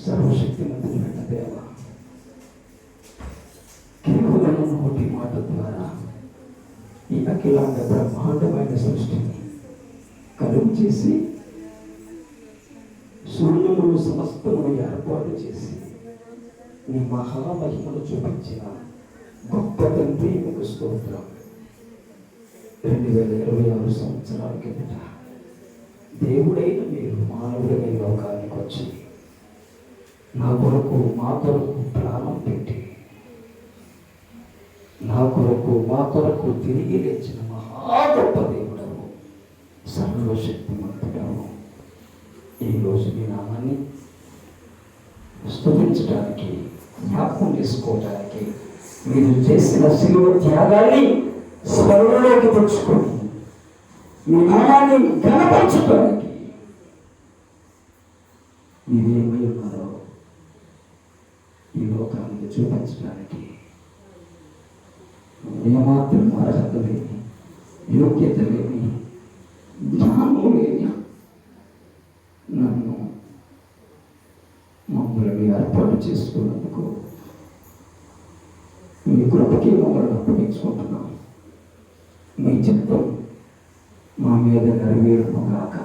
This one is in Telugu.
సర్వశక్తిమంతుడైన దేవ, కేవలం నోటి మాట ద్వారా ఈ అఖిలాండ బ్రహ్మాండమైన సృష్టిని కలుగు చేసి సూర్యుడు సమస్తమును ఏర్పాటు చేసి నీ మహామహిమను చూపించిన గొప్ప తండ్రి మీకు స్తోత్రం. 2026 సంవత్సరాల కిందట దేవుడైన మీరు మానవుడైన లోకానికి వచ్చి నా కొరకు మా కొరకు ప్రాణం పెట్టి నా కొరకు మా కొరకు తిరిగి లేచిన మహా గొప్ప దేవుడవు, సర్వశక్తిమంతుడవు. ఈరోజు మీ నామాన్ని స్తుతించడానికి, జ్ఞాపకం చేసుకోవడానికి, మీరు చేసిన శిలువ త్యాగాన్ని స్మరణలోకి తెచ్చుకొని మీ నామాన్ని ఘనపరచడానికి మీరేమీ ఉన్నారో ఈ లోకానికి చూపించడానికి ఏమాత్రం అర్హత లేని, యోగ్యత లేని, జ్ఞానం లేని నన్ను మమ్మల్ని ఏర్పాటు చేసుకున్నందుకు మీ కృపకి మమ్మల్ని అప్పగించుకుంటున్నాం. మీ చిత్తం మా మీద నెరవేరును గాక.